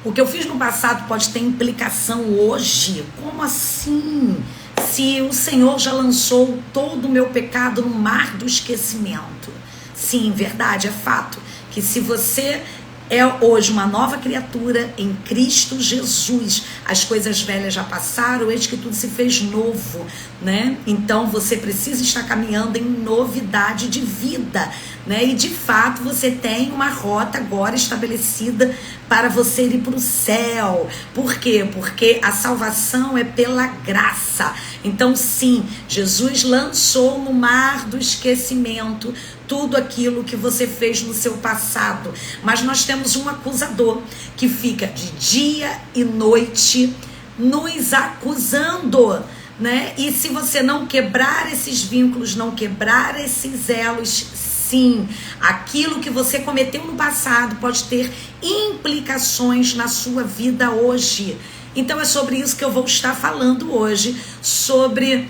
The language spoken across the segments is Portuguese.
O que eu fiz no passado pode ter implicação hoje? Como assim? Se o Senhor já lançou todo o meu pecado no mar do esquecimento. Sim, verdade, é fato. Que se você é hoje uma nova criatura em Cristo Jesus, as coisas velhas já passaram, eis que tudo se fez novo, né? Então você precisa estar caminhando em novidade de vida, né? E de fato você tem uma rota agora estabelecida para você ir para o céu. Por quê? Porque a salvação é pela graça. Então sim, Jesus lançou no mar do esquecimento tudo aquilo que você fez no seu passado. Mas nós temos um acusador que fica de dia e noite nos acusando, né? E se você não quebrar esses vínculos, não quebrar esses elos, sim, aquilo que você cometeu no passado pode ter implicações na sua vida hoje. Então é sobre isso que eu vou estar falando hoje, sobre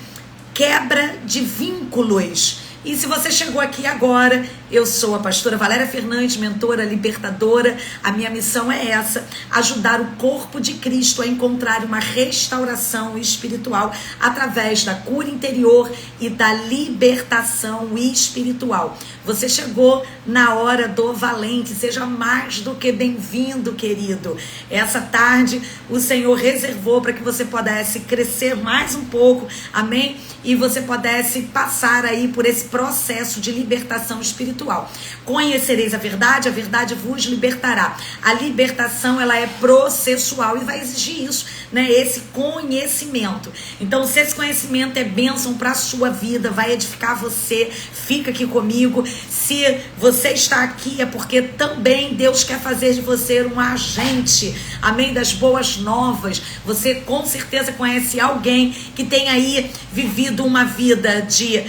quebra de vínculos. E se você chegou aqui agora, eu sou a pastora Valéria Fernandes, mentora, libertadora. A minha missão é essa, ajudar o corpo de Cristo a encontrar uma restauração espiritual através da cura interior e da libertação espiritual. Você chegou na hora do valente, seja mais do que bem-vindo, querido. Essa tarde o Senhor reservou para que você pudesse crescer mais um pouco, amém? E você pudesse passar aí por esse processo de libertação espiritual. Conhecereis a verdade vos libertará. A libertação, ela é processual e vai exigir isso, né? Esse conhecimento. Então, se esse conhecimento é bênção para a sua vida, vai edificar você, fica aqui comigo. Se você está aqui é porque também Deus quer fazer de você um agente, amém, das boas novas. Você com certeza conhece alguém que tem aí vivido uma vida de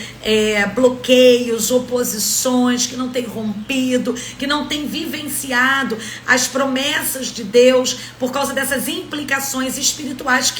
bloqueios, oposições, que não tem rompido, que não tem vivenciado as promessas de Deus por causa dessas implicações espirituais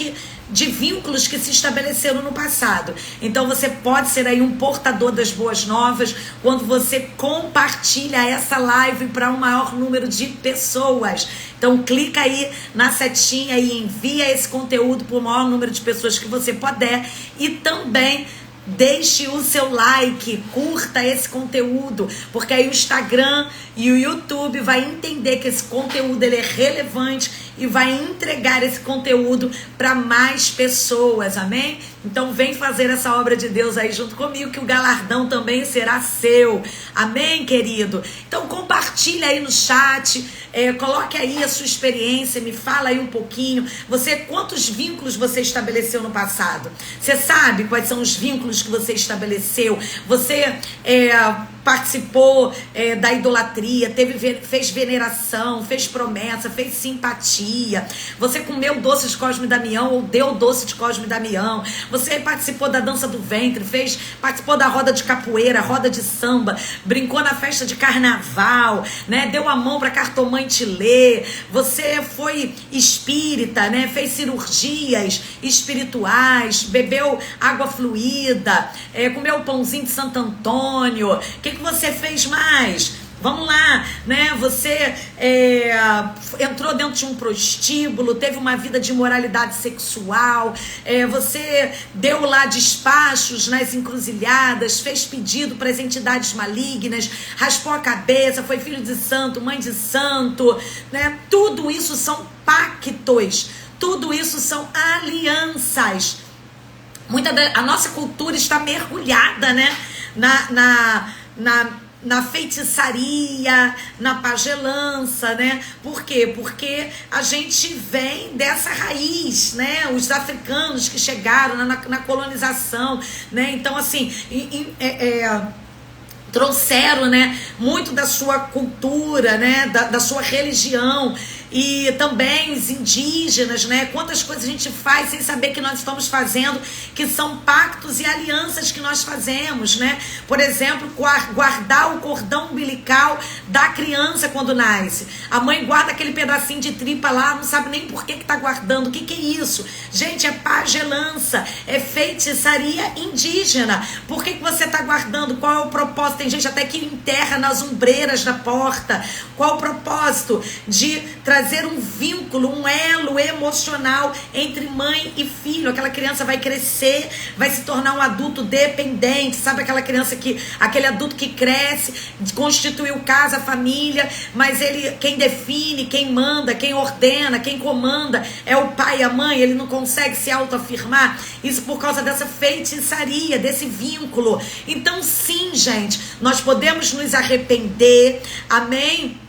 de vínculos que se estabeleceram no passado. Então você pode ser aí um portador das boas novas quando você compartilha essa live para um maior número de pessoas. Então clica aí na setinha e envia esse conteúdo para o maior número de pessoas que você puder. E também deixe o seu like, curta esse conteúdo, porque aí o Instagram e o YouTube vai entender que esse conteúdo ele é relevante e vai entregar esse conteúdo para mais pessoas, amém? Então vem fazer essa obra de Deus aí junto comigo, que o galardão também será seu, amém, querido? Então compartilha aí no chat, coloque aí a sua experiência, me fala aí um pouquinho, quantos vínculos você estabeleceu no passado? Você sabe quais são os vínculos que você estabeleceu? Você participou da idolatria, fez veneração, fez promessa, fez simpatia, você comeu doce de Cosme e Damião ou deu doce de Cosme e Damião, você participou da dança do ventre, participou da roda de capoeira, roda de samba, brincou na festa de carnaval, né? Deu a mão para cartomante ler, você foi espírita, né? Fez cirurgias espirituais, bebeu água fluida, comeu pãozinho de Santo Antônio. O que você fez mais? Vamos lá, né? Você entrou dentro de um prostíbulo, teve uma vida de imoralidade sexual, você deu lá despachos nas encruzilhadas, fez pedido para as entidades malignas, raspou a cabeça, foi filho de santo, mãe de santo, né? Tudo isso são pactos, tudo isso são alianças. A nossa cultura está mergulhada, né? Na feitiçaria, na pagelança, né? Por quê? Porque a gente vem dessa raiz, né? Os africanos que chegaram na colonização, né? Então, assim, trouxeram, né, muito da sua cultura, né, da sua religião. E também os indígenas, né? Quantas coisas a gente faz sem saber que nós estamos fazendo, que são pactos e alianças que nós fazemos, né? Por exemplo, guardar o cordão umbilical da criança quando nasce. A mãe guarda aquele pedacinho de tripa lá, não sabe nem por que tá guardando. O que é isso? Gente, é pagelança, é feitiçaria indígena. Por que você tá guardando? Qual é o propósito? Tem gente até que enterra nas ombreiras da porta. Qual o propósito? De trazer trazer um vínculo, um elo emocional entre mãe e filho. Aquela criança vai crescer, vai se tornar um adulto dependente, sabe aquela criança aquele adulto que cresce, constituiu casa, família, mas quem define, quem manda, quem ordena, quem comanda é o pai e a mãe, ele não consegue se autoafirmar, isso por causa dessa feitiçaria, desse vínculo. Então sim, gente, nós podemos nos arrepender, amém?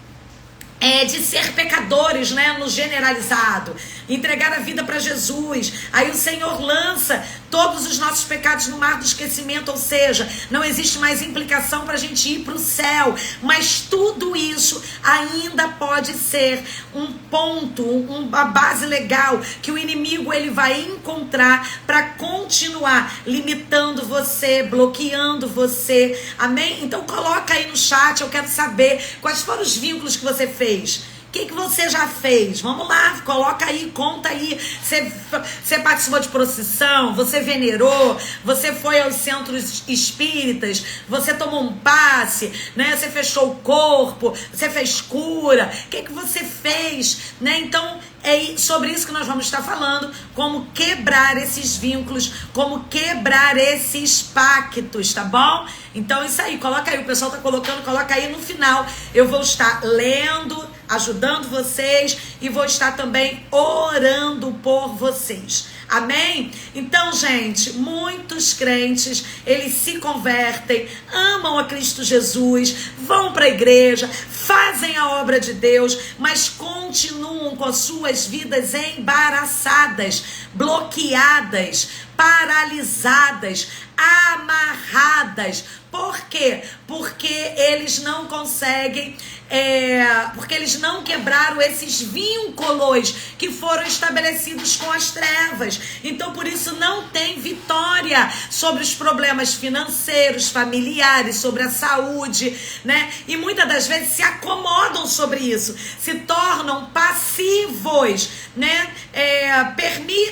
De ser pecadores, né, no generalizado, entregar a vida para Jesus. Aí o Senhor lança todos os nossos pecados no mar do esquecimento, ou seja, não existe mais implicação para a gente ir para o céu, mas tudo isso ainda pode ser um ponto, uma base legal que o inimigo ele vai encontrar para continuar limitando você, bloqueando você, amém? Então coloca aí no chat, eu quero saber quais foram os vínculos que você fez. O que você já fez? Vamos lá, coloca aí, conta aí. Você participou de procissão, você venerou, você foi aos centros espíritas, você tomou um passe, né? Você fechou o corpo, você fez cura. O que você fez? Né? Então, é sobre isso que nós vamos estar falando, como quebrar esses vínculos, como quebrar esses pactos, tá bom? Então, isso aí, coloca aí, o pessoal tá colocando, coloca aí no final. Eu vou estar lendo, ajudando vocês e vou estar também orando por vocês. Amém? Então, gente, muitos crentes, eles se convertem, amam a Cristo Jesus, vão para a igreja, fazem a obra de Deus, mas continuam com as suas vidas embaraçadas, bloqueadas, paralisadas, amarradas. Por quê? Porque eles não conseguem, porque eles não quebraram esses vínculos que foram estabelecidos com as trevas. Então, por isso, não tem vitória sobre os problemas financeiros, familiares, sobre a saúde, né? E muitas das vezes se acomodam sobre isso, se tornam passivos, né?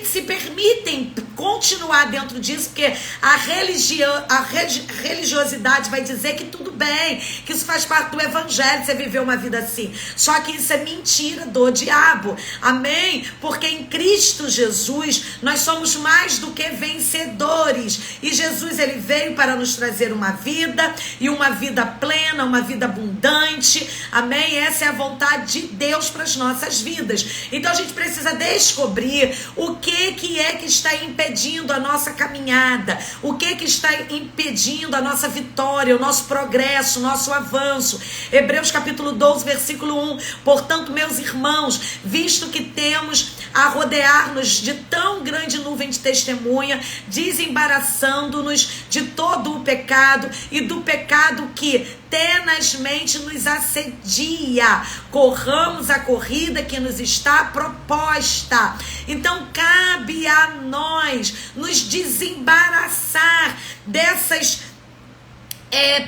Se permitem continuar dentro disso, porque a religiosidade vai dizer que tudo bem, que isso faz parte do evangelho, você viver uma vida assim. Só que isso é mentira do diabo, amém? Porque em Cristo Jesus nós somos mais do que vencedores, e Jesus ele veio para nos trazer uma vida, e uma vida plena, uma vida abundante, amém? Essa é a vontade de Deus para as nossas vidas. Então a gente precisa descobrir o que é que está impedindo a nossa caminhada, o que está impedindo a nossa vitória, o nosso progresso, o nosso avanço. Hebreus capítulo 12, versículo 1. Portanto, meus irmãos, visto que temos a rodear-nos de tão grande nuvem de testemunha, desembaraçando-nos de todo o pecado e do pecado que tenazmente nos assedia, corramos a corrida que nos está proposta. Então cabe a nós nos desembaraçar dessas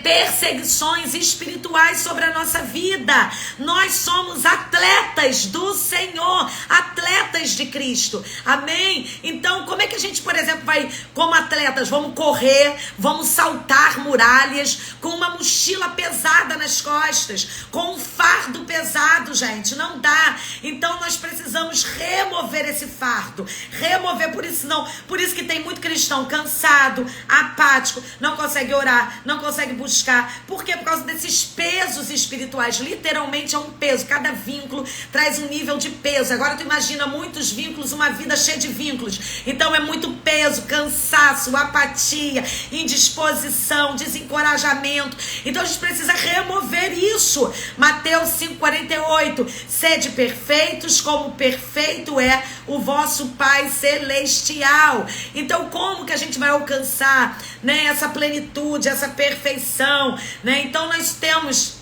perseguições espirituais sobre a nossa vida. Nós somos atletas do Senhor, atletas de Cristo, amém? Então como é que a gente, por exemplo, vai como atletas, vamos correr, vamos saltar muralhas com uma mochila pesada nas costas, com um fardo pesado, gente? Não dá. Então nós precisamos remover esse fardo, por isso que tem muito cristão cansado, apático, não consegue orar, não consegue buscar. Por quê? Por causa desses pesos espirituais. Literalmente é um peso. Cada vínculo traz um nível de peso. Agora tu imagina muitos vínculos, uma vida cheia de vínculos. Então é muito peso, cansaço, apatia, indisposição, desencorajamento. Então a gente precisa remover isso. Mateus 5,48. Sede perfeitos como perfeito é o vosso Pai Celestial. Então como que a gente vai alcançar, né, essa plenitude, essa perfeição, né? Então nós temos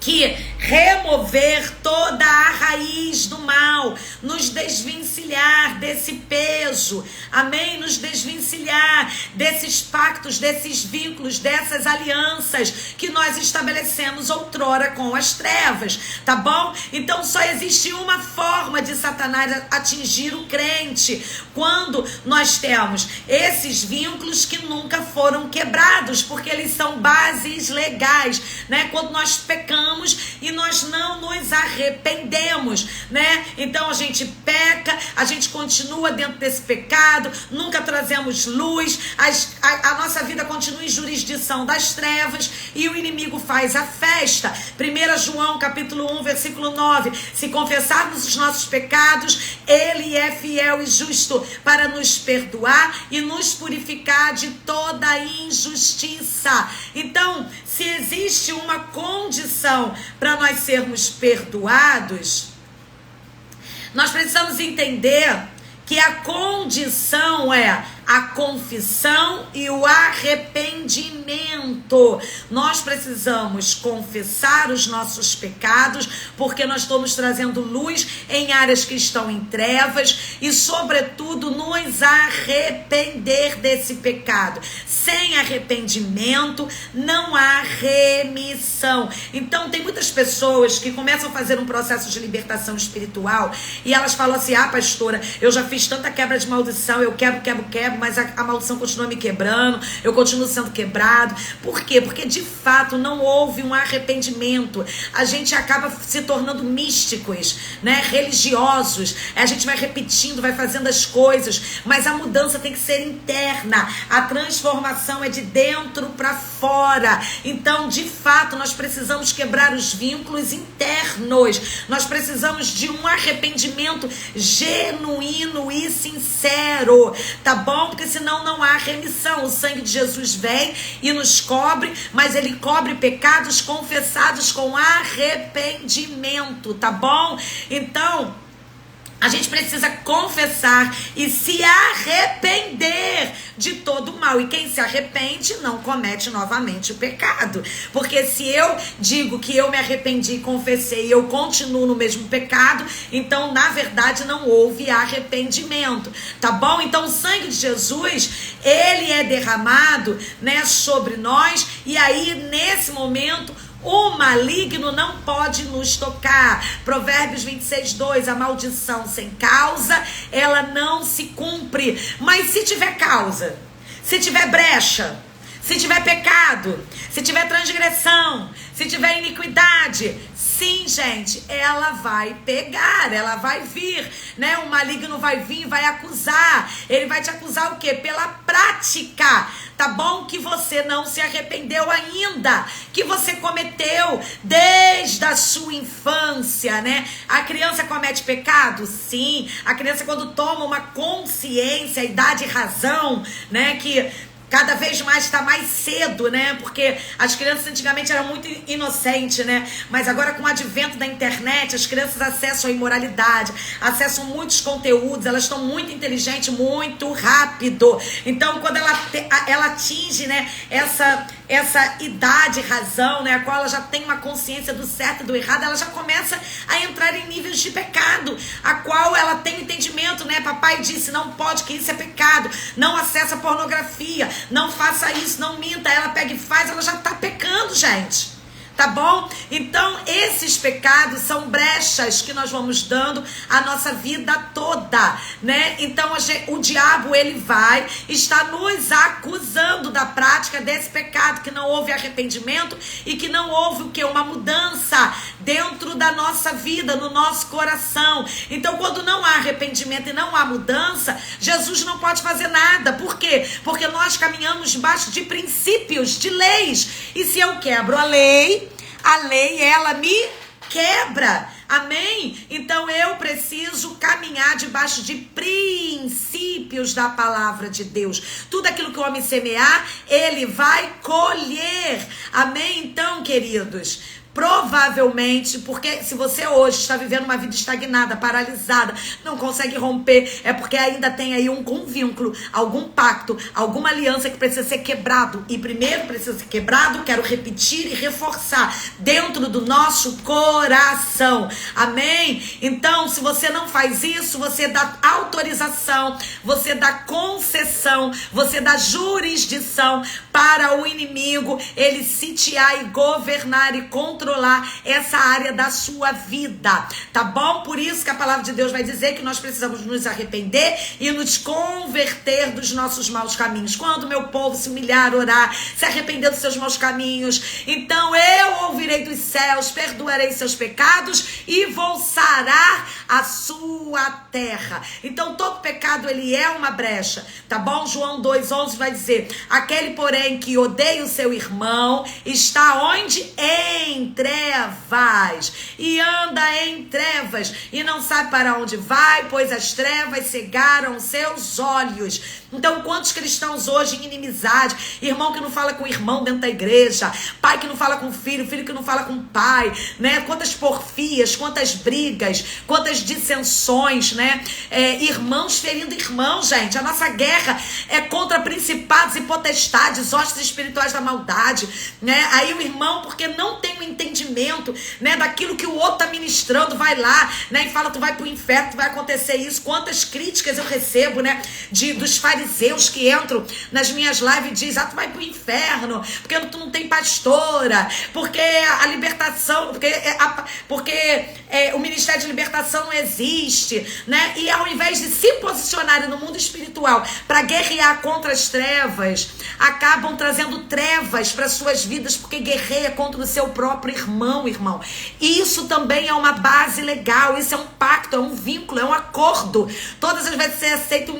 que remover toda a raiz do mal, nos desvencilhar desse peso, amém? Nos desvencilhar desses pactos, desses vínculos, dessas alianças que nós estabelecemos outrora com as trevas, tá bom? Então só existe uma forma de Satanás atingir o crente, quando nós temos esses vínculos que nunca foram quebrados, porque eles são bases legais, né? Quando nós pecamos e nós não nos arrependemos, né? Então a gente peca, a gente continua dentro desse pecado, nunca trazemos luz, a nossa vida continua em jurisdição das trevas e o inimigo faz a festa. 1 João capítulo 1, versículo 9: se confessarmos os nossos pecados, ele é fiel e justo para nos perdoar e nos purificar de toda injustiça. Então, se existe uma condição para nós sermos perdoados, nós precisamos entender que a condição é a confissão e o arrependimento. Nós precisamos confessar os nossos pecados, porque nós estamos trazendo luz em áreas que estão em trevas e, sobretudo, nos arrepender desse pecado. Sem arrependimento não há remissão. Então, tem muitas pessoas que começam a fazer um processo de libertação espiritual e elas falam assim: ah, pastora, eu já fiz tanta quebra de maldição, eu quebro, mas a maldição continua me quebrando, eu continuo sendo quebrado. Por quê? Porque de fato não houve um arrependimento. A gente acaba se tornando místicos, né? Religiosos. A gente vai repetindo, vai fazendo as coisas, mas a mudança tem que ser interna. A transformação é de dentro para fora. Então, de fato, nós precisamos quebrar os vínculos internos. Nós precisamos de um arrependimento genuíno e sincero, tá bom? Porque senão não há remissão. O sangue de Jesus vem e nos cobre, mas ele cobre pecados confessados com arrependimento, tá bom? Então, a gente precisa confessar e se arrepender de todo o mal. E quem se arrepende não comete novamente o pecado. Porque se eu digo que eu me arrependi e confessei e eu continuo no mesmo pecado, então na verdade não houve arrependimento, tá bom? Então o sangue de Jesus, ele é derramado, né, sobre nós, e aí nesse momento o maligno não pode nos tocar. Provérbios 26:2: a maldição sem causa, ela não se cumpre. Mas se tiver causa, se tiver brecha, se tiver pecado, se tiver transgressão, se tiver iniquidade, sim, gente, ela vai pegar, ela vai vir, né? O maligno vai vir, vai acusar. Ele vai te acusar o quê? Pela prática, tá bom? Que você não se arrependeu ainda, que você cometeu desde a sua infância, né? A criança comete pecado? Sim. A criança, quando toma uma consciência, idade e razão, né? Que cada vez mais está mais cedo, né? Porque as crianças antigamente eram muito inocentes, né? Mas agora, com o advento da internet, as crianças acessam a imoralidade, acessam muitos conteúdos, elas estão muito inteligentes, muito rápido. Então, quando ela atinge, né, essa idade, razão, né, a qual ela já tem uma consciência do certo e do errado, ela já começa a entrar em níveis de pecado, a qual ela tem entendimento, né? Papai disse, não pode, que isso é pecado, não acessa pornografia, não faça isso, não minta. Ela pega e faz, ela já tá pecando, gente. Tá bom? Então, esses pecados são brechas que nós vamos dando a nossa vida toda, né? Então, o diabo, ele vai estar nos acusando da prática desse pecado, que não houve arrependimento e que não houve o quê? Uma mudança dentro da nossa vida, no nosso coração. Então, quando não há arrependimento e não há mudança, Jesus não pode fazer nada. Por quê? Porque nós caminhamos debaixo de princípios, de leis. E se eu quebro a lei, ela me quebra. Amém? Então eu preciso caminhar debaixo de princípios da palavra de Deus. Tudo aquilo que o homem semear, ele vai colher. Amém? Então, queridos, Provavelmente, porque se você hoje está vivendo uma vida estagnada, paralisada, não consegue romper, é porque ainda tem aí algum vínculo, algum pacto, alguma aliança que precisa ser quebrado. E primeiro precisa ser quebrado, quero repetir e reforçar, dentro do nosso coração. Amém? Então, se você não faz isso, você dá autorização, você dá concessão, você dá jurisdição para o inimigo, ele sitiar e governar e controlar essa área da sua vida, tá bom? Por isso que a palavra de Deus vai dizer que nós precisamos nos arrepender e nos converter dos nossos maus caminhos. Quando meu povo se humilhar, orar, se arrepender dos seus maus caminhos, então eu ouvirei dos céus, perdoarei seus pecados e vou sarar a sua terra. Então todo pecado ele é uma brecha, tá bom? João 2,11 vai dizer: aquele porém que odeia o seu irmão está onde? Em trevas, e anda em trevas e não sabe para onde vai, pois as trevas cegaram seus olhos. Então, quantos cristãos hoje em inimizade, irmão que não fala com irmão dentro da igreja, pai que não fala com filho, filho que não fala com pai, né? Quantas porfias, quantas brigas, quantas dissensões, né? Irmãos ferindo irmãos, gente. A nossa guerra é contra principados e potestades, hostes espirituais da maldade, né? Aí o irmão, porque não tem o entendimento, né, daquilo que o outro tá ministrando, vai lá, né, e fala: tu vai pro inferno, tu vai acontecer isso. Quantas críticas eu recebo, né, dos fariseus que entram nas minhas lives e diz: ah, tu vai pro inferno, porque tu não tem pastora, porque a libertação, porque o ministério de libertação não existe, né? E ao invés de se posicionarem no mundo espiritual para guerrear contra as trevas, acabam trazendo trevas para suas vidas, porque guerreia contra o seu próprio irmão. E isso também é uma base legal, isso é um pacto, é um vínculo, é um acordo. Todas as vezes que você aceita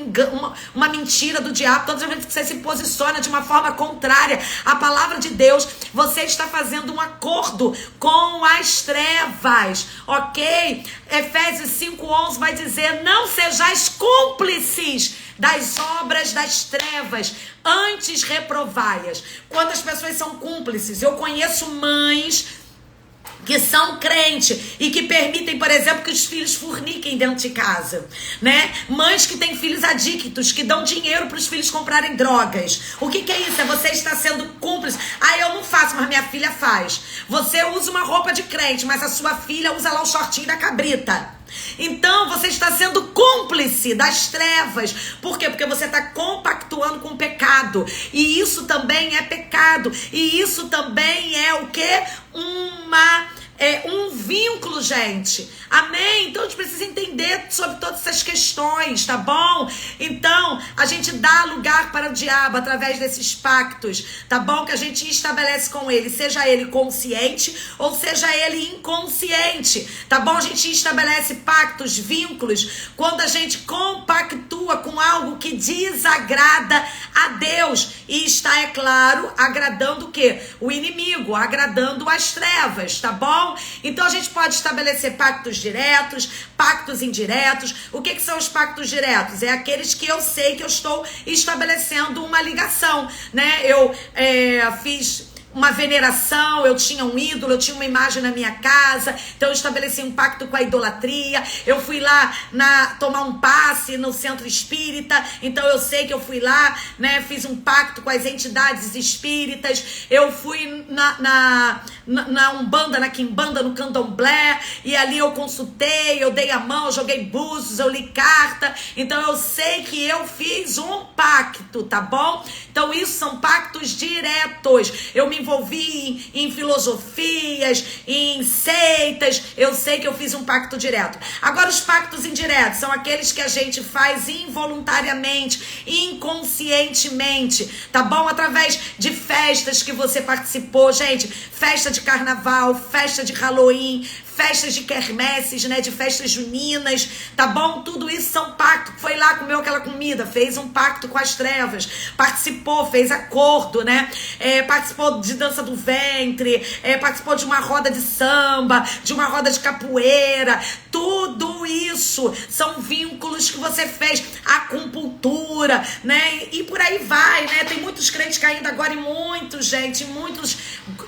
uma mentira do diabo, todas as vezes que você se posiciona de uma forma contrária à palavra de Deus, você está fazendo um acordo com as trevas, ok? Efésios 5,11 vai dizer: não sejais cúmplices das obras das trevas, antes reprovai-as. Quando as pessoas são cúmplices, eu conheço mães que são crentes e que permitem, por exemplo, que os filhos forniquem dentro de casa, né? Mães que têm filhos adictos, que dão dinheiro para os filhos comprarem drogas. O que é isso? É você estar sendo cúmplice. Ah, eu não faço, mas minha filha faz. Você usa uma roupa de crente, mas a sua filha usa lá o shortinho da cabrita. Então você está sendo cúmplice das trevas. Por quê? Porque você está compactuando com o pecado. E isso também é pecado. E isso também é o quê? Um vínculo, gente. Amém? Então a gente precisa entender sobre todas essas questões, tá bom? Então a gente dá lugar para o diabo através desses pactos, tá bom? Que a gente estabelece com ele, seja ele consciente ou seja ele inconsciente, tá bom? A gente estabelece pactos, vínculos, quando a gente compactua com algo que desagrada a Deus e está, é claro, agradando o quê? O inimigo, agradando as trevas, tá bom? Então a gente pode estabelecer pactos diretos, pactos indiretos. O que são os pactos diretos? É aqueles que eu sei que eu estou estabelecendo uma ligação, né? Eu fiz uma veneração, eu tinha um ídolo, eu tinha uma imagem na minha casa, então eu estabeleci um pacto com a idolatria. Eu fui lá tomar um passe no centro espírita, então eu sei que eu fui lá, né, fiz um pacto com as entidades espíritas. Eu fui na Umbanda, na Quimbanda, no Candomblé, e ali eu consultei, eu dei a mão, eu joguei búzios, eu li carta. Então eu sei que eu fiz um pacto, tá bom? Então isso são pactos diretos. Eu me envolvi em filosofias, em seitas, eu sei que eu fiz um pacto direto. Agora os pactos indiretos são aqueles que a gente faz involuntariamente, inconscientemente, tá bom? Através de festas que você participou, gente, festa de carnaval, festa de Halloween, festas de quermesses, né, de festas juninas, tá bom? Tudo isso são pactos. Foi lá, comeu aquela comida, fez um pacto com as trevas, participou, fez acordo, né? Participou de dança do ventre, participou de uma roda de samba, de uma roda de capoeira. Tudo isso são vínculos que você fez, acupuntura, né? E por aí vai, né? Tem muitos crentes caindo agora em muitos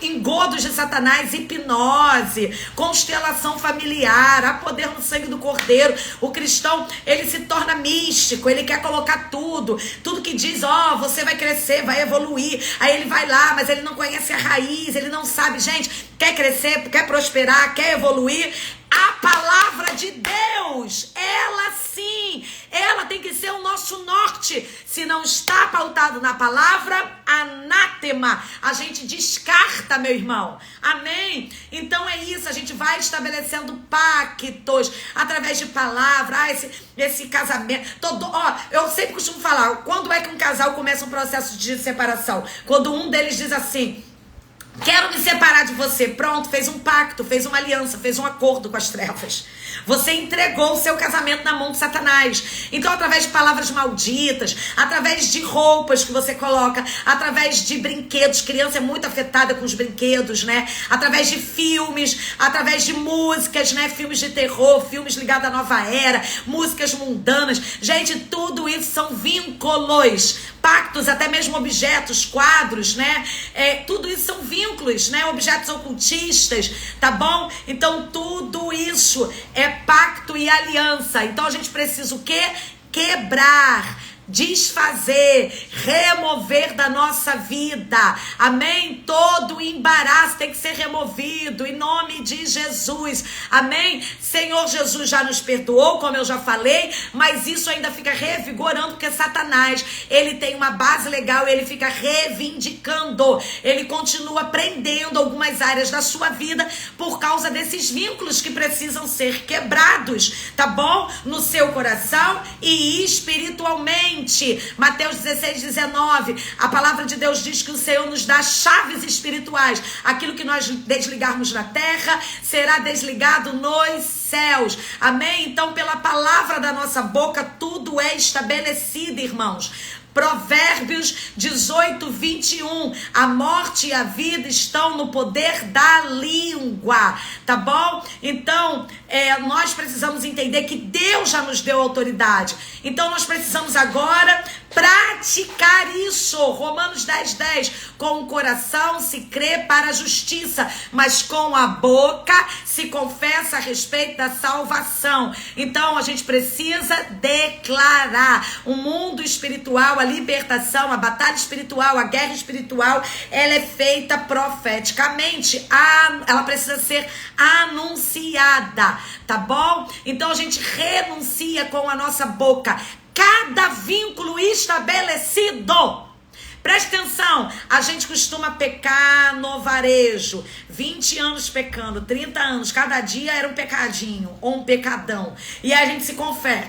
engodos de Satanás, hipnose, constelação familiar, há poder no sangue do Cordeiro. O cristão, ele se torna místico, ele quer colocar tudo que diz, você vai crescer, vai evoluir. Aí ele vai lá, mas ele não conhece a raiz, ele não sabe, gente, quer crescer, quer prosperar, quer evoluir. A palavra de Deus, ela sim, ela tem que ser o nosso norte. Se não está pautado na palavra, anátema, a gente descarta, meu irmão. Amém? Então é isso, a gente vai estabelecendo pactos através de palavra. Esse casamento, eu sempre costumo falar, quando é que um casal começa um processo de separação? Quando um deles diz assim: quero me separar de você. Pronto, fez um pacto, fez uma aliança, fez um acordo com as trevas. Você entregou o seu casamento na mão de Satanás. Então, através de palavras malditas, através de roupas que você coloca, através de brinquedos, criança é muito afetada com os brinquedos, né? Através de filmes, através de músicas, né? Filmes de terror, filmes ligados à nova era, músicas mundanas. Gente, tudo isso são vínculos, pactos, até mesmo objetos, quadros, né? Tudo isso são vínculos, né? Objetos ocultistas, tá bom? Então, tudo isso é pacto e aliança. Então, a gente precisa o quê? Quebrar, desfazer, remover da nossa vida. Amém? Todo embaraço tem que ser removido em nome de Jesus. Amém? Senhor Jesus já nos perdoou, como eu já falei, mas isso ainda fica revigorando porque Satanás, ele tem uma base legal, ele fica reivindicando, ele continua prendendo algumas áreas da sua vida por causa desses vínculos que precisam ser quebrados, tá bom? No seu coração e espiritualmente. Mateus 16:19, a palavra de Deus diz que o Senhor nos dá chaves espirituais. Aquilo que nós desligarmos na terra será desligado nos céus. Amém? Então, pela palavra da nossa boca, tudo é estabelecido, irmãos. Provérbios 18:21, a morte e a vida estão no poder da língua, tá bom? Então, nós precisamos entender que Deus já nos deu autoridade, então nós precisamos agora praticar isso. Romanos 10:10, com o coração se crê para a justiça, mas com a boca se confessa a respeito da salvação. Então a gente precisa declarar o mundo espiritual, a libertação, a batalha espiritual, a guerra espiritual, ela é feita profeticamente, ela precisa ser anunciada, tá bom? Então a gente renuncia com a nossa boca cada vínculo estabelecido. Presta atenção, a gente costuma pecar no varejo, 20 anos pecando, 30 anos, cada dia era um pecadinho ou um pecadão, e aí a gente se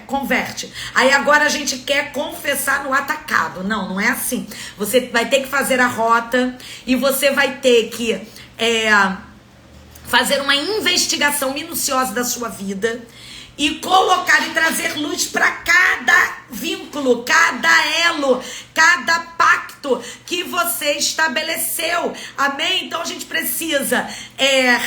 converte. Aí agora a gente quer confessar no atacado. Não é assim. Você vai ter que fazer a rota e você vai ter que fazer uma investigação minuciosa da sua vida e colocar e trazer luz para cada vínculo, cada elo, cada pacto que você estabeleceu. Amém? Então a gente precisa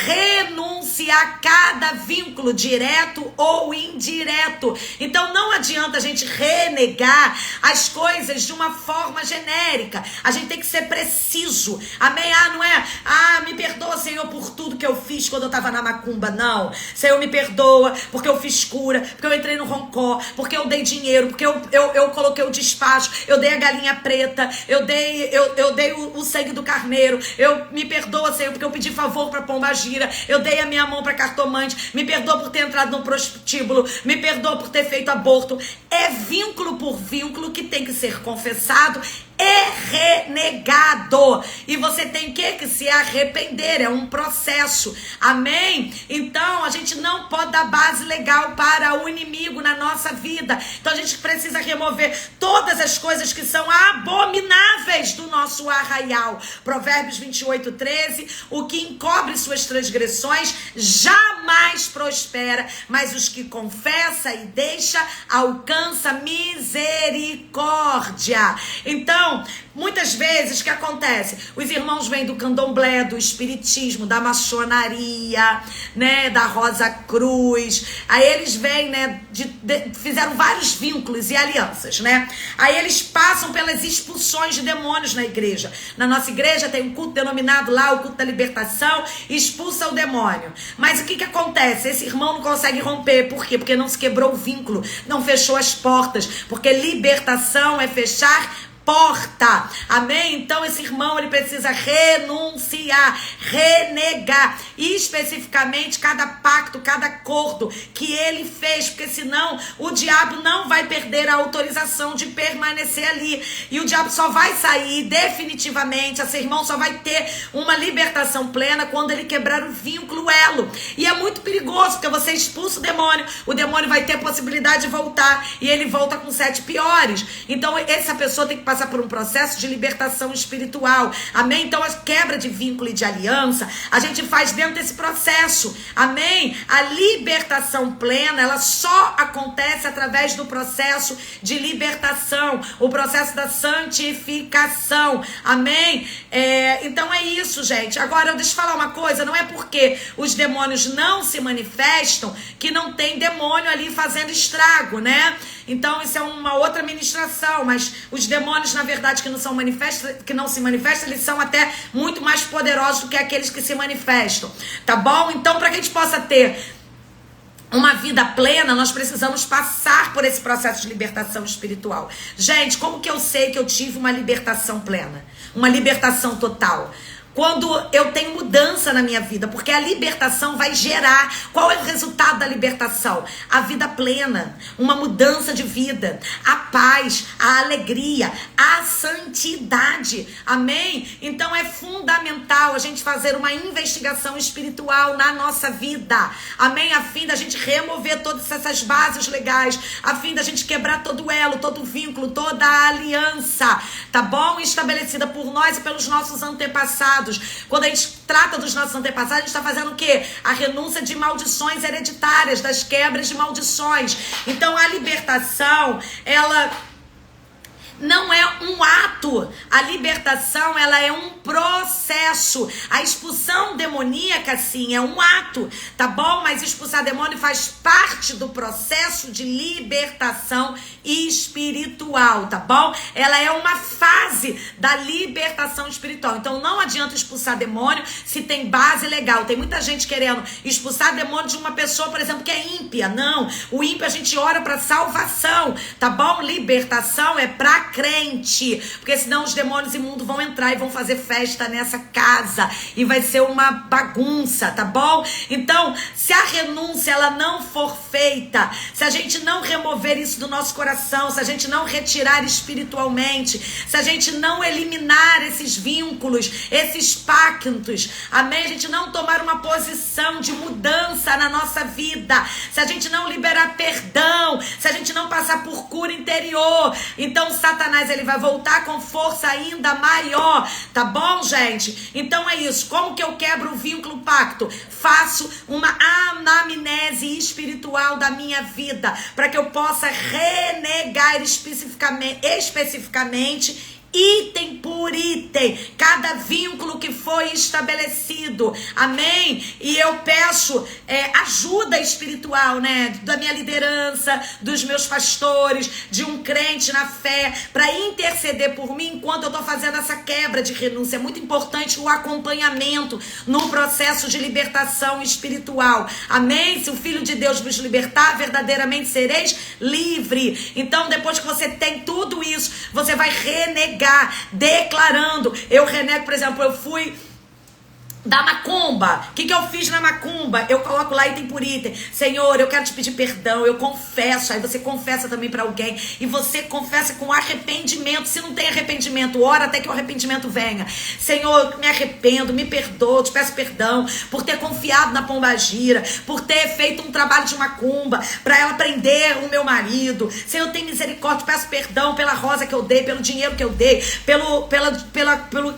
renunciar cada vínculo, direto ou indireto. Então não adianta a gente renegar as coisas de uma forma genérica. A gente tem que ser preciso. Amém? Não é, me perdoa, Senhor, por tudo que eu fiz quando eu estava na macumba. Não. Senhor, me perdoa porque eu fiz cura, porque eu entrei no roncó, porque eu dei dinheiro, porque eu coloquei o despacho, eu dei a galinha preta, eu dei o sangue do carneiro. Me perdoa, Senhor, porque eu pedi favor para pombagira, eu dei a minha mão para cartomante. Me perdoa por ter entrado no prostíbulo, me perdoa por ter feito aborto. É vínculo por vínculo que tem que ser confessado e renegado. E você tem que se arrepender. É um processo. Amém? Então a gente não pode dar base legal para o inimigo na nossa vida. Então a gente precisa remover todas as coisas que são abomináveis do nosso arraial. Provérbios 28:13, o que encobre suas transgressões jamais jamais prospera, mas os que confessa e deixa alcança misericórdia. Então, muitas vezes o que acontece? Os irmãos vêm do candomblé, do espiritismo, da maçonaria, né, da Rosa Cruz. Aí eles vêm, né, fizeram vários vínculos e alianças, né? Aí eles passam pelas expulsões de demônios na igreja. Na nossa igreja tem um culto denominado lá, o culto da libertação, expulsa o demônio. Mas o que acontece? Esse irmão não consegue romper. Por quê? Porque não se quebrou o vínculo, não fechou as portas. Porque libertação é fechar porta, amém? Então esse irmão, ele precisa renunciar, renegar, e especificamente cada pacto, cada acordo que ele fez, porque senão o diabo não vai perder a autorização de permanecer ali, e o diabo só vai sair definitivamente, esse irmão só vai ter uma libertação plena quando ele quebrar o vínculo, o elo, e é muito perigoso, porque você expulsa o demônio vai ter a possibilidade de voltar, e ele volta com 7 piores, então essa pessoa tem que passar por um processo de libertação espiritual, amém? Então a quebra de vínculo e de aliança a gente faz dentro desse processo, amém? A libertação plena, ela só acontece através do processo de libertação, o processo da santificação, amém? Então é isso, gente. Agora deixa eu falar uma coisa, não é porque os demônios não se manifestam que não tem demônio ali fazendo estrago, né? Então isso é uma outra ministração, mas os demônios, na verdade, que não se manifestam, eles são até muito mais poderosos do que aqueles que se manifestam, tá bom? Então, para que a gente possa ter uma vida plena, nós precisamos passar por esse processo de libertação espiritual. Gente, como que eu sei que eu tive uma libertação plena? Uma libertação total? Quando eu tenho mudança na minha vida, porque a libertação vai gerar, qual é o resultado da libertação? A vida plena, uma mudança de vida, a paz, a alegria, a santidade, amém? Então é fundamental a gente fazer uma investigação espiritual na nossa vida, amém? A fim da gente remover todas essas bases legais, a fim da gente quebrar todo o elo, todo o vínculo, toda a aliança, tá bom? Estabelecida por nós e pelos nossos antepassados. Quando a gente trata dos nossos antepassados, a gente está fazendo o quê? A renúncia de maldições hereditárias, das quebras de maldições. Então a libertação, ela não é um ato, a libertação, ela é um processo. A expulsão demoníaca, sim, é um ato, tá bom? Mas expulsar demônio faz parte do processo de libertação espiritual, tá bom? Ela é uma fase da libertação espiritual. Então não adianta expulsar demônio se tem base legal. Tem muita gente querendo expulsar demônio de uma pessoa, por exemplo, que é ímpia. Não, o ímpio a gente ora para salvação, tá bom? Libertação é para crente, porque senão os demônios imundos vão entrar e vão fazer festa nessa casa e vai ser uma bagunça, tá bom? Então, se a renúncia ela não for feita, se a gente não remover isso do nosso coração, se a gente não retirar espiritualmente, se a gente não eliminar esses vínculos, esses pactos, amém? A gente não tomar uma posição de mudança na nossa vida, se a gente não liberar perdão, se a gente não passar por cura interior, então Satanás ele vai voltar com força ainda maior, tá bom, gente? Então é isso. Como que eu quebro o vínculo pacto? Faço uma anamnese espiritual da minha vida, para que eu possa renegar especificamente item por item, cada vínculo que foi estabelecido, amém? E eu peço ajuda espiritual, né? Da minha liderança, dos meus pastores, de um crente na fé, para interceder por mim enquanto eu tô fazendo essa quebra de renúncia. É muito importante o acompanhamento no processo de libertação espiritual, amém? Se o Filho de Deus vos libertar, verdadeiramente sereis livre. Então, depois que você tem tudo isso, você vai renegar, declarando. Eu renego, por exemplo, eu fui da macumba. O que eu fiz na macumba? Eu coloco lá item por item. Senhor, eu quero te pedir perdão. Eu confesso. Aí você confessa também para alguém. E você confessa com arrependimento. Se não tem arrependimento, ora até que o arrependimento venha. Senhor, me arrependo, me perdoo, te peço perdão por ter confiado na pombagira, por ter feito um trabalho de macumba para ela prender o meu marido. Senhor, tem misericórdia, te peço perdão pela rosa que eu dei, pelo dinheiro que eu dei,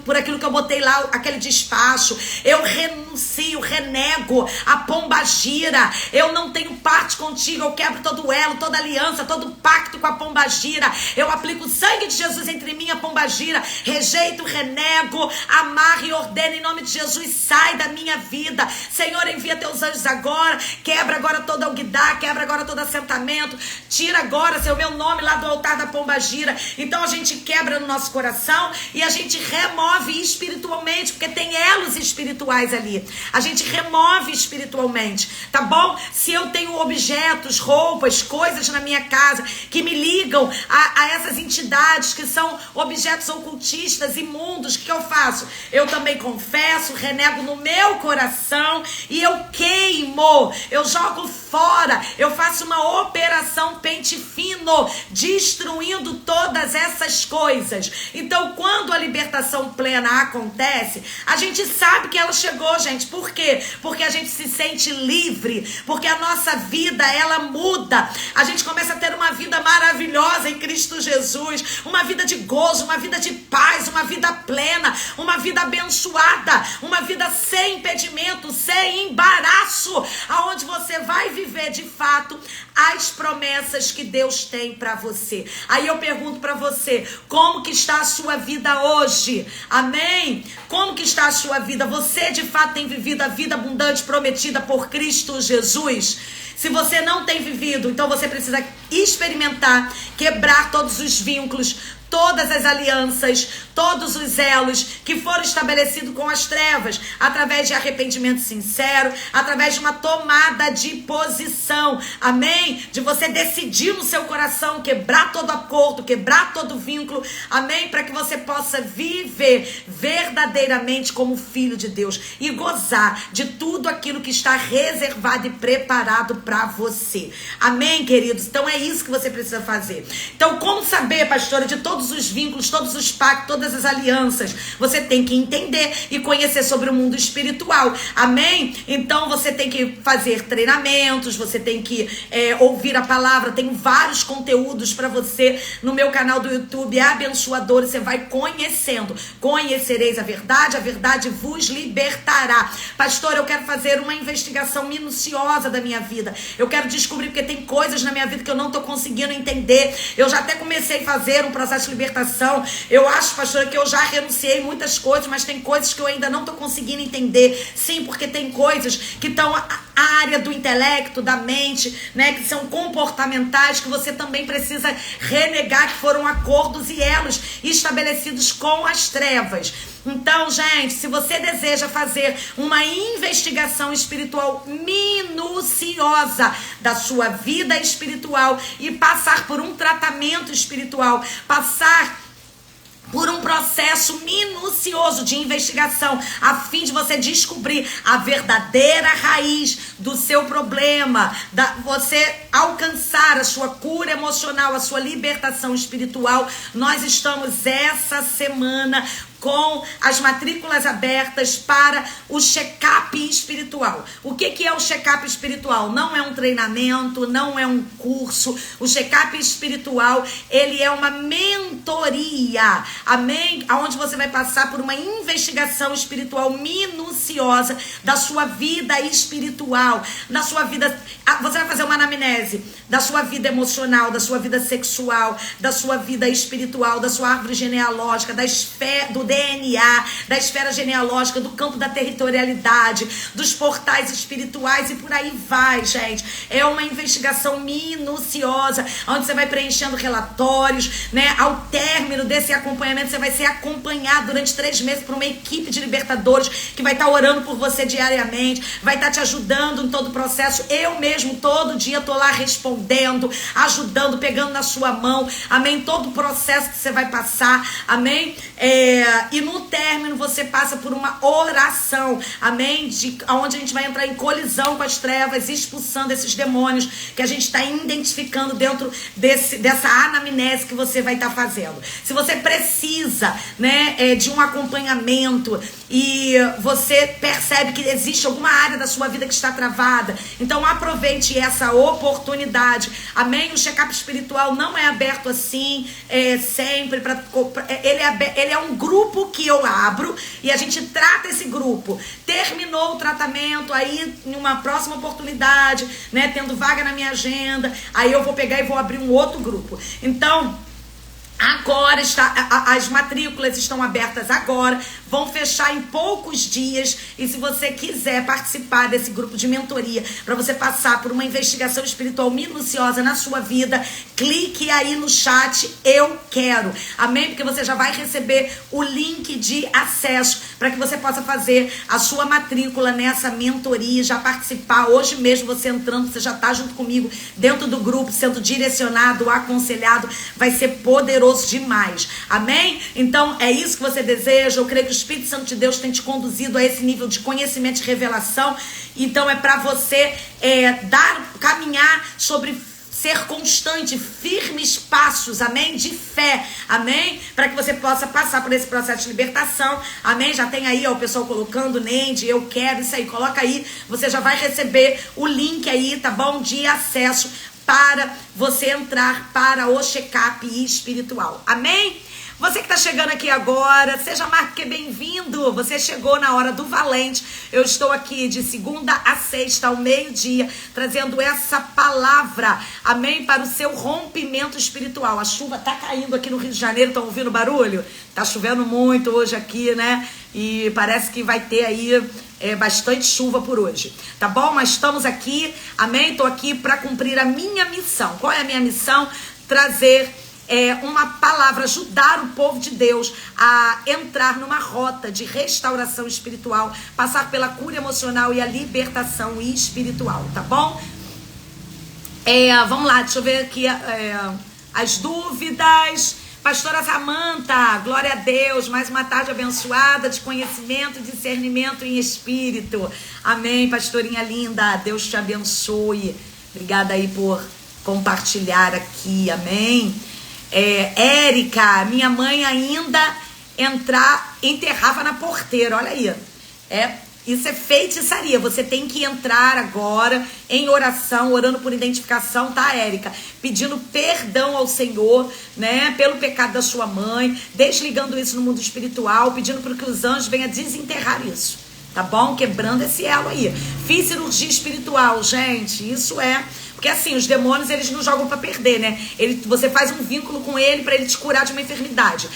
por aquilo que eu botei lá, aquele despacho. Eu renuncio, renego a pombagira. Eu não tenho parte contigo. Eu quebro todo elo, toda aliança, todo pacto com a pombagira. Eu aplico o sangue de Jesus entre mim e a pombagira. Rejeito, renego, amarro e ordeno em nome de Jesus. Sai da minha vida. Senhor, envia teus anjos agora. Quebra agora todo alguidar. Quebra agora todo assentamento. Tira agora, Senhor, meu nome lá do altar da pombagira. Então a gente quebra no nosso coração e a gente remove espiritualmente, porque tem elos espirituais ali. A gente remove espiritualmente, tá bom? Se eu tenho objetos, roupas, coisas na minha casa que me ligam a essas entidades que são objetos ocultistas, imundos, o que eu faço? Eu também confesso, renego no meu coração e eu queimo, eu jogo fora, eu faço uma operação pente fino, destruindo todas essas coisas. Então, quando a libertação plena acontece, a gente sabe que ela chegou, gente. Por quê? Porque a gente se sente livre, porque a nossa vida, ela muda. A gente começa a ter uma vida maravilhosa em Cristo Jesus, uma vida de gozo, uma vida de paz, uma vida plena, uma vida abençoada, uma vida sem impedimento, sem embaraço, aonde você vai viver de fato as promessas que Deus tem para você. Aí eu pergunto para você, como que está a sua vida hoje? Amém? Como que está a sua vida? Você de fato tem vivido a vida abundante prometida por Cristo Jesus? Se você não tem vivido, então você precisa experimentar, quebrar todos os vínculos, todas as alianças, todos os elos que foram estabelecidos com as trevas, através de arrependimento sincero, através de uma tomada de posição, amém? De você decidir no seu coração quebrar todo acordo, quebrar todo vínculo, amém? Para que você possa viver verdadeiramente como filho de Deus e gozar de tudo aquilo que está reservado e preparado para você, amém, queridos? Então é isso que você precisa fazer. Então, como saber, pastora, de todos os vínculos, todos os pactos, todas as alianças? Você tem que entender e conhecer sobre o mundo espiritual, amém? Então você tem que fazer treinamentos, você tem que ouvir a palavra. Tem vários conteúdos para você no meu canal do YouTube, é abençoador. Você vai conhecendo, conhecereis a verdade vos libertará. Pastor, eu quero fazer uma investigação minuciosa da minha vida, eu quero descobrir, porque tem coisas na minha vida que eu não estou conseguindo entender. Eu já até comecei a fazer um processo de libertação. Eu acho, pastora, que eu já renunciei muitas coisas, mas tem coisas que eu ainda não estou conseguindo entender. Sim, porque tem coisas que estão a área do intelecto, da mente, né, que são comportamentais, que você também precisa renegar, que foram acordos e elos estabelecidos com as trevas. Então, gente, se você deseja fazer uma investigação espiritual minuciosa da sua vida espiritual e passar por um tratamento espiritual, passar por um processo minucioso de investigação, a fim de você descobrir a verdadeira raiz do seu problema, você alcançar a sua cura emocional, a sua libertação espiritual. Nós estamos essa semana com as matrículas abertas para o check-up espiritual. O que é o check-up espiritual? Não é um treinamento, não é um curso. O check-up espiritual, ele é uma mentoria, amém? Onde você vai passar por uma investigação espiritual minuciosa da sua vida espiritual, da sua vida. Você vai fazer uma anamnese da sua vida emocional, da sua vida sexual, da sua vida espiritual, da sua árvore genealógica, do DNA, da esfera genealógica, do campo da territorialidade, dos portais espirituais e por aí vai, gente. É uma investigação minuciosa, onde você vai preenchendo relatórios, né? Ao término desse acompanhamento, você vai ser acompanhado durante 3 meses por uma equipe de libertadores que vai estar orando por você diariamente, vai estar te ajudando em todo o processo. Eu mesmo, todo dia, tô lá respondendo, ajudando, pegando na sua mão, amém? Todo o processo que você vai passar, amém? E no término você passa por uma oração, amém? Onde a gente vai entrar em colisão com as trevas, expulsando esses demônios que a gente está identificando dentro dessa anamnese que você vai estar fazendo. Se você precisa, né, de um acompanhamento e você percebe que existe alguma área da sua vida que está travada, então aproveite essa oportunidade, amém? O check-up espiritual não é aberto assim, sempre, ele é um grupo que eu abro e a gente trata esse grupo. Terminou o tratamento, aí em uma próxima oportunidade, né, tendo vaga na minha agenda, aí eu vou pegar e vou abrir um outro grupo. Então, agora as matrículas estão abertas agora, vão fechar em poucos dias, e se você quiser participar desse grupo de mentoria, para você passar por uma investigação espiritual minuciosa na sua vida, clique aí no chat, eu quero, amém? Porque você já vai receber o link de acesso, para que você possa fazer a sua matrícula nessa mentoria, já participar, hoje mesmo você entrando, você já está junto comigo, dentro do grupo, sendo direcionado, aconselhado, vai ser poderoso demais, amém? Então é isso que você deseja. Eu creio que o Espírito Santo de Deus tem te conduzido a esse nível de conhecimento e revelação, então é para você caminhar sobre ser constante, firmes passos, amém? De fé, amém? Para que você possa passar por esse processo de libertação, amém? Já tem aí, ó, o pessoal colocando, Neide, eu quero, isso aí, coloca aí, você já vai receber o link aí, tá bom? De acesso para você entrar para o check-up espiritual, amém? Você que está chegando aqui agora, seja mais que bem-vindo. Você chegou na hora do valente. Eu estou aqui de segunda a sexta, ao meio-dia, trazendo essa palavra, amém, para o seu rompimento espiritual. A chuva está caindo aqui no Rio de Janeiro, estão ouvindo o barulho? Está chovendo muito hoje aqui, né? E parece que vai ter aí bastante chuva por hoje, tá bom? Mas estamos aqui, amém? Estou aqui para cumprir a minha missão. Qual é a minha missão? Trazer uma palavra, ajudar o povo de Deus a entrar numa rota de restauração espiritual, passar pela cura emocional e a libertação espiritual, tá bom? Vamos lá, deixa eu ver aqui as dúvidas. Pastora Samanta, glória a Deus, mais uma tarde abençoada de conhecimento e discernimento em espírito, amém, pastorinha linda, Deus te abençoe, obrigada aí por compartilhar aqui, amém. Érica, minha mãe ainda enterrava na porteira, olha aí, isso é feitiçaria, você tem que entrar agora em oração, orando por identificação, tá, Érica? Pedindo perdão ao Senhor, né, pelo pecado da sua mãe, desligando isso no mundo espiritual, pedindo para que os anjos venham desenterrar isso, tá bom? Quebrando esse elo aí. Fiz cirurgia espiritual, gente, isso porque assim, os demônios, eles não jogam pra perder, né? Você faz um vínculo com ele pra ele te curar de uma enfermidade.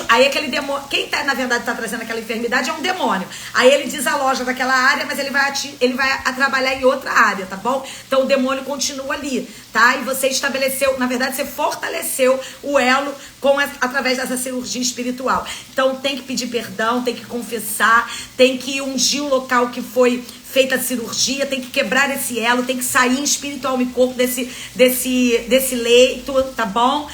Aí aquele demônio, quem na verdade tá trazendo aquela enfermidade é um demônio. Aí ele desaloja daquela área, mas ele vai trabalhar em outra área, tá bom? Então o demônio continua ali, tá? E você estabeleceu, na verdade você fortaleceu o elo através dessa cirurgia espiritual. Então tem que pedir perdão, tem que confessar, tem que ungir o local que foi feita a cirurgia, tem que quebrar esse elo, tem que sair espiritual e corpo desse leito, tá bom?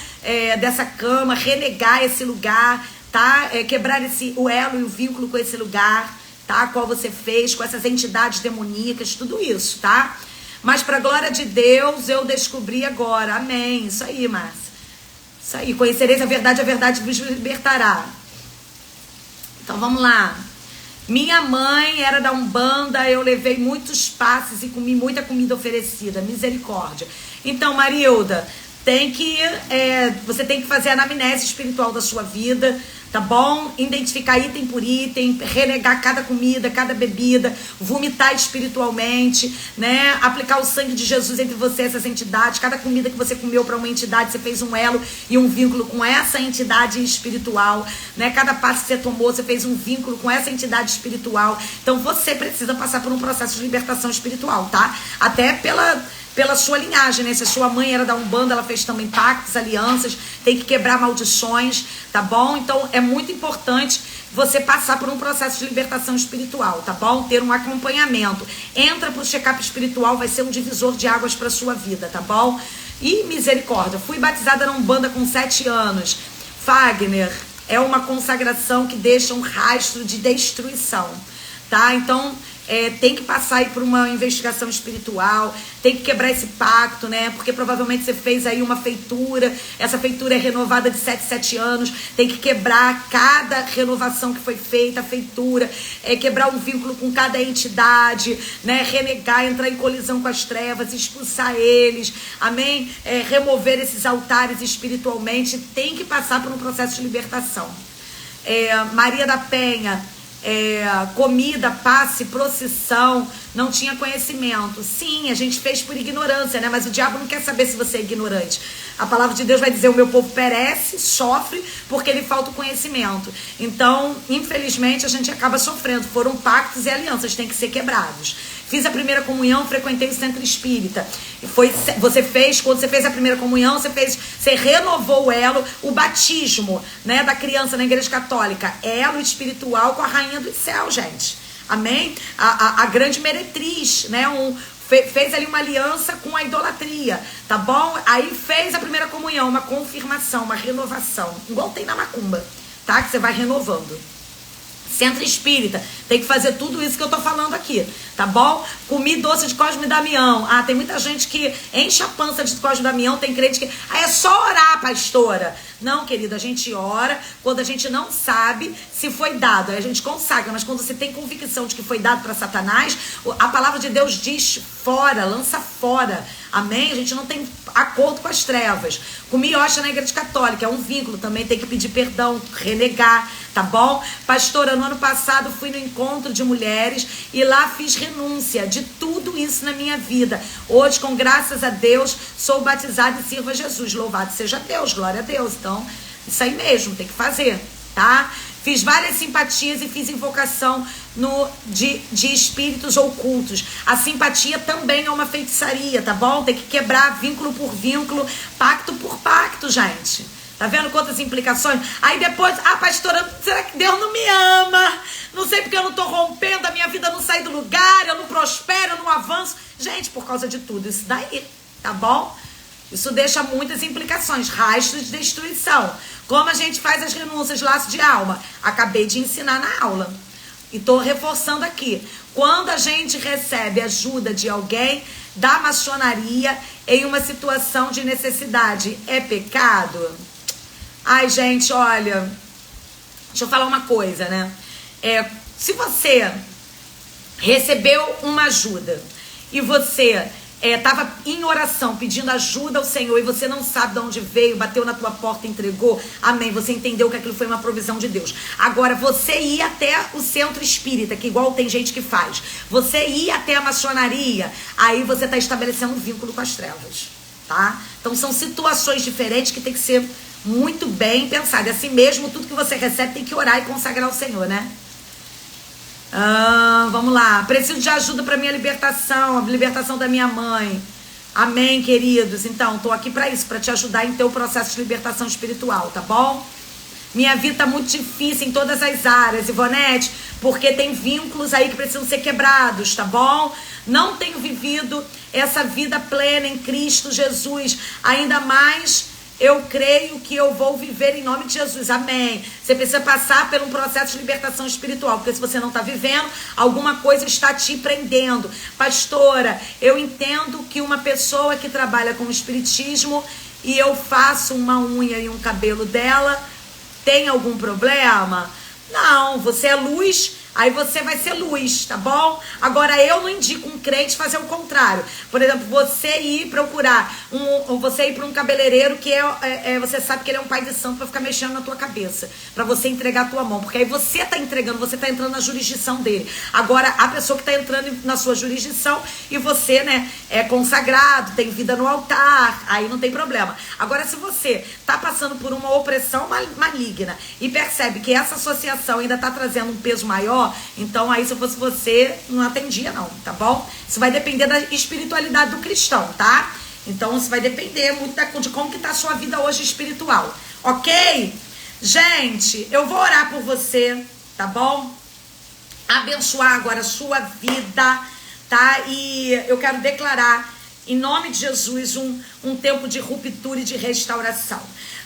Dessa cama, renegar esse lugar, tá? Quebrar o elo e o vínculo com esse lugar, tá? Qual você fez, com essas entidades demoníacas, tudo isso, tá? Mas pra glória de Deus, eu descobri agora, amém, isso aí, Márcia. Isso aí, conhecereis a verdade vos libertará. Então vamos lá. Minha mãe era da Umbanda, eu levei muitos passes e comi muita comida oferecida, misericórdia. Então, Marilda, você tem que fazer a anamnese espiritual da sua vida, tá bom? Identificar item por item, renegar cada comida, cada bebida, vomitar espiritualmente, né? Aplicar o sangue de Jesus entre você e essas entidades. Cada comida que você comeu para uma entidade, você fez um elo e um vínculo com essa entidade espiritual, né? Cada passo que você tomou, você fez um vínculo com essa entidade espiritual. Então você precisa passar por um processo de libertação espiritual, tá? Até pela sua linhagem, né? Se a sua mãe era da Umbanda, ela fez também pactos, alianças, tem que quebrar maldições, tá bom? Então é muito importante você passar por um processo de libertação espiritual, tá bom? Ter um acompanhamento. Entra pro check-up espiritual, vai ser um divisor de águas pra sua vida, tá bom? E misericórdia, fui batizada na Umbanda com 7 anos. Fagner, é uma consagração que deixa um rastro de destruição, tá? Então, tem que passar aí por uma investigação espiritual, tem que quebrar esse pacto, né? Porque provavelmente você fez aí uma feitura, essa feitura é renovada de 7 em 7 anos, tem que quebrar cada renovação que foi feita, a feitura, quebrar um vínculo com cada entidade, né? Renegar, entrar em colisão com as trevas, expulsar eles, amém? Remover esses altares espiritualmente, tem que passar por um processo de libertação. Maria da Penha, comida, passe, procissão, não tinha conhecimento. Sim, a gente fez por ignorância, né? Mas o diabo não quer saber se você é ignorante. A palavra de Deus vai dizer: o meu povo perece, sofre, porque lhe falta o conhecimento. Então, infelizmente, a gente acaba sofrendo. Foram pactos e alianças, têm que ser quebrados. Fiz a primeira comunhão, frequentei o centro espírita. Você fez, quando você fez a primeira comunhão, você renovou o elo, o batismo, né, da criança na igreja católica. Elo espiritual com a rainha do céu, gente. Amém? A grande meretriz, né? Fez ali uma aliança com a idolatria, tá bom? Aí fez a primeira comunhão, uma confirmação, uma renovação. Igual tem na macumba, tá? Que você vai renovando. Centro espírita, tem que fazer tudo isso que eu tô falando aqui, tá bom? Comi doce de Cosme e Damião. Tem muita gente que enche a pança de Cosme e Damião, tem crente que... é só orar, pastora. Não, querida, a gente ora quando a gente não sabe se foi dado. Aí a gente consagra, mas quando você tem convicção de que foi dado para Satanás, a palavra de Deus diz fora, lança fora. Amém? A gente não tem acordo com as trevas. Comi hóstia na igreja católica, é um vínculo, também tem que pedir perdão, renegar, tá bom? Pastora, no ano passado fui no encontro de mulheres e lá fiz renúncia de tudo isso na minha vida. Hoje, com graças a Deus, sou batizada e sirvo a Jesus. Louvado seja Deus, glória a Deus. Então, isso aí mesmo, tem que fazer, tá? Fiz várias simpatias e fiz invocação de espíritos ocultos. A simpatia também é uma feitiçaria, tá bom? Tem que quebrar vínculo por vínculo, pacto por pacto, gente. Tá vendo quantas implicações? Aí depois, pastora, será que Deus não me ama? Não sei porque eu não tô rompendo, a minha vida não sai do lugar, eu não prospero, eu não avanço. Gente, por causa de tudo isso daí, tá bom? Isso deixa muitas implicações, rastros de destruição. Como a gente faz as renúncias, laço de alma? Acabei de ensinar na aula. E tô reforçando aqui. Quando a gente recebe ajuda de alguém da maçonaria em uma situação de necessidade, é pecado? Ai, gente, olha, deixa eu falar uma coisa, né? Se você recebeu uma ajuda e você estava em oração pedindo ajuda ao Senhor e você não sabe de onde veio, bateu na tua porta, entregou, amém, você entendeu que aquilo foi uma provisão de Deus. Agora, você ir até o centro espírita, que igual tem gente que faz, você ir até a maçonaria, aí você está estabelecendo um vínculo com as trevas, tá? Então são situações diferentes que tem que ser muito bem pensado. E assim mesmo, tudo que você recebe tem que orar e consagrar ao Senhor, né? Vamos lá. Preciso de ajuda para minha libertação, a libertação da minha mãe. Amém, queridos? Então, tô aqui para isso, para te ajudar em teu processo de libertação espiritual, tá bom? Minha vida tá muito difícil em todas as áreas, Ivonete, porque tem vínculos aí que precisam ser quebrados, tá bom? Não tenho vivido essa vida plena em Cristo Jesus, ainda mais... eu creio que eu vou viver em nome de Jesus, amém. Você precisa passar por um processo de libertação espiritual, porque se você não está vivendo, alguma coisa está te prendendo. Pastora, eu entendo que uma pessoa que trabalha com espiritismo e eu faço uma unha e um cabelo dela, tem algum problema? Não, você é luz, aí você vai ser luz, tá bom? Agora, eu não indico um crente fazer o contrário. Por exemplo, você ir procurar você ir para um cabeleireiro que você sabe que ele é um pai de santo para ficar mexendo na tua cabeça, para você entregar a tua mão, porque aí você tá entregando, você tá entrando na jurisdição dele. Agora, a pessoa que tá entrando na sua jurisdição e você, né, é consagrado, tem vida no altar, aí não tem problema. Agora, se você tá passando por uma opressão maligna e percebe que essa associação ainda tá trazendo um peso maior, então aí se eu fosse você, não atendia não, tá bom? Isso vai depender da espiritualidade do cristão, tá? Então isso vai depender muito de como que tá a sua vida hoje espiritual, ok? Gente, eu vou orar por você, tá bom? Abençoar agora a sua vida, tá? E eu quero declarar em nome de Jesus, um tempo de ruptura e de restauração.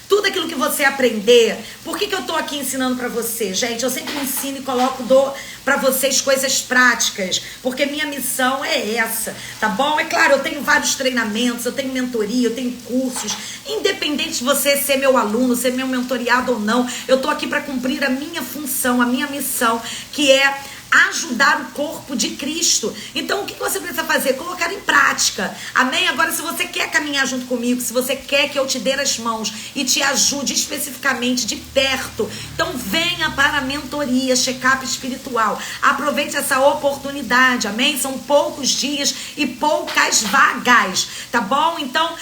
Tudo aquilo que você aprender, por que eu tô aqui ensinando para você? Gente, eu sempre ensino e dou para vocês coisas práticas, porque minha missão é essa, tá bom? É claro, eu tenho vários treinamentos, eu tenho mentoria, eu tenho cursos, independente de você ser meu aluno, ser meu mentoriado ou não, eu tô aqui para cumprir a minha função, a minha missão, que é ajudar o corpo de Cristo. Então, o que você precisa fazer? Colocar em prática. Amém? Agora, se você quer caminhar junto comigo, se você quer que eu te dê as mãos e te ajude especificamente de perto, então venha para a mentoria, check-up espiritual. Aproveite essa oportunidade. Amém? São poucos dias e poucas vagas, tá bom? Então,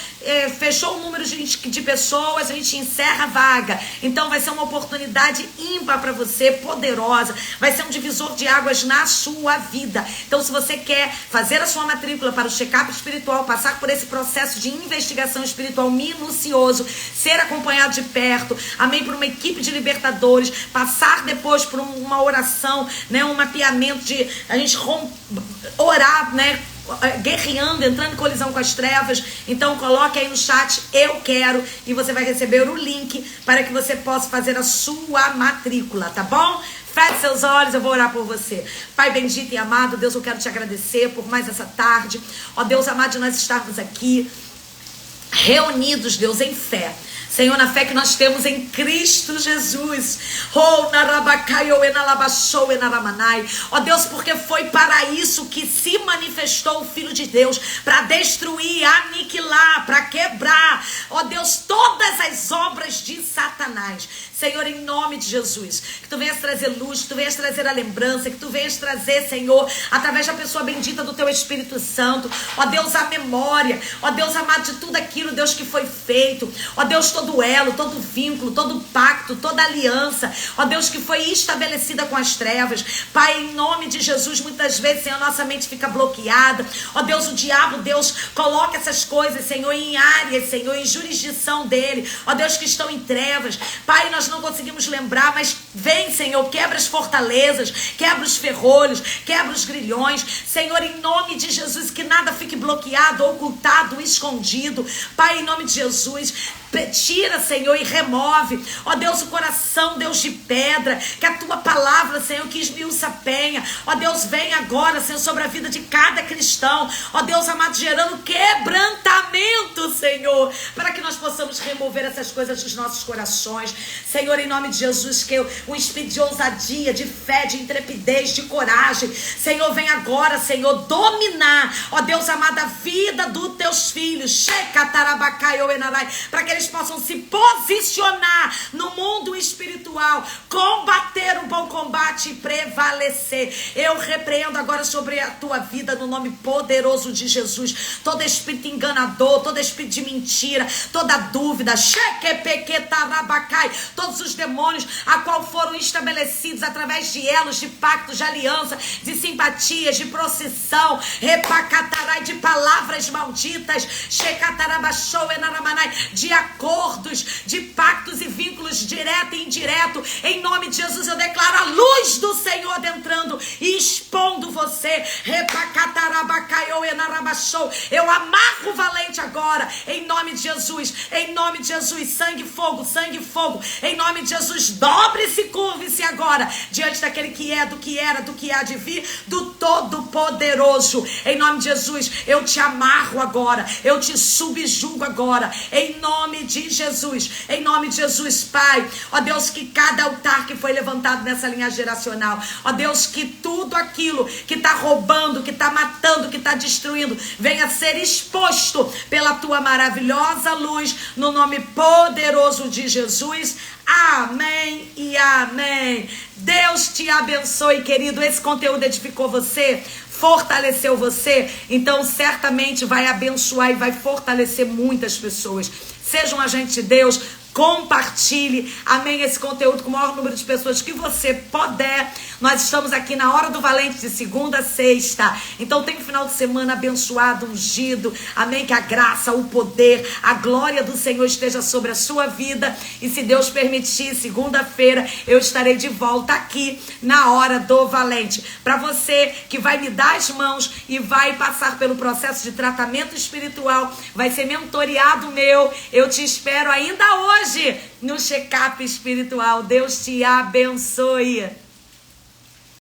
fechou o número de pessoas, a gente encerra a vaga. Então, vai ser uma oportunidade ímpar para você, poderosa. Vai ser um divisor de águas na sua vida. Então, se você quer fazer a sua matrícula para o check-up espiritual, passar por esse processo de investigação espiritual minucioso, ser acompanhado de perto, amém, por uma equipe de libertadores, passar depois por uma oração, né, um mapeamento de a gente orar, né, guerreando, entrando em colisão com as trevas. Então coloque aí no chat, eu quero, e você vai receber o link para que você possa fazer a sua matrícula, tá bom? Feche seus olhos, eu vou orar por você. Pai bendito e amado, Deus, eu quero te agradecer por mais essa tarde. Ó Deus amado, de nós estarmos aqui reunidos, Deus, em fé. Senhor, na fé que nós temos em Cristo Jesus. Ó Deus, porque foi para isso que se manifestou o Filho de Deus, para destruir, aniquilar, para quebrar, ó Deus, todas as obras de Satanás. Senhor, em nome de Jesus, que tu venhas trazer luz, que tu venhas trazer a lembrança, que tu venhas trazer, Senhor, através da pessoa bendita do teu Espírito Santo, ó Deus, a memória, ó Deus amado, de tudo aquilo, Deus, que foi feito, ó Deus, todo elo, todo vínculo, todo pacto, toda aliança, ó Deus, que foi estabelecida com as trevas. Pai, em nome de Jesus, muitas vezes, Senhor, nossa mente fica bloqueada, ó Deus, o diabo, Deus, coloca essas coisas, Senhor, em áreas, Senhor, em jurisdição dele, ó Deus, que estão em trevas. Pai, nós não conseguimos lembrar, mas vem, Senhor, quebra as fortalezas, quebra os ferrolhos, quebra os grilhões, Senhor, em nome de Jesus, que nada fique bloqueado, ocultado, escondido. Pai, em nome de Jesus, tira, Senhor, e remove, ó Deus, o coração, Deus, de pedra, que a tua palavra, Senhor, que esmiuça a penha, ó Deus, vem agora, Senhor, sobre a vida de cada cristão, ó Deus amado, gerando quebrantamento, Senhor, para que nós possamos remover essas coisas dos nossos corações, Senhor, em nome de Jesus, que um espírito de ousadia, de fé, de intrepidez, de coragem, Senhor, vem agora, Senhor, dominar, ó Deus amado, a vida dos teus filhos, para que eles possam se posicionar no mundo espiritual, combater o bom combate e prevalecer. Eu repreendo agora sobre a tua vida, no nome poderoso de Jesus, todo espírito enganador, todo espírito de mentira, toda dúvida, todos os demônios a qual foram estabelecidos através de elos, de pactos, de aliança, de simpatias, de procissão, de palavras malditas, de acordos, de pactos e vínculos direto e indireto. Em nome de Jesus, eu declaro a luz do Senhor adentrando e expondo você. Eu amarro o valente agora, em nome de Jesus, em nome de Jesus, sangue, fogo, em nome de Jesus, dobre-se, curve-se agora, diante daquele que é, do que era, do que há de vir, do Todo-Poderoso. Em nome de Jesus, eu te amarro agora, eu te subjugo agora, em nome de Jesus, Pai, ó Deus, que cada altar que foi levantado nessa linha geracional, ó Deus, que tudo aquilo que está roubando, que está matando, que está destruindo, venha ser exposto pela tua maravilhosa luz, no nome poderoso de Jesus. Amém e amém. Deus te abençoe, querido. Esse conteúdo edificou você, fortaleceu você, então certamente vai abençoar e vai fortalecer muitas pessoas. Seja um agente de Deus, Compartilhe, amém, esse conteúdo com o maior número de pessoas que você puder. Nós estamos aqui na Hora do Valente de segunda a sexta. Então tem um final de semana abençoado, ungido. Amém, que a graça, o poder, a glória do Senhor esteja sobre a sua vida. E se Deus permitir, segunda-feira eu estarei de volta aqui na Hora do Valente. Para você que vai me dar as mãos e vai passar pelo processo de tratamento espiritual, vai ser mentoreado meu. Eu te espero ainda hoje no check-up espiritual. Deus te abençoe.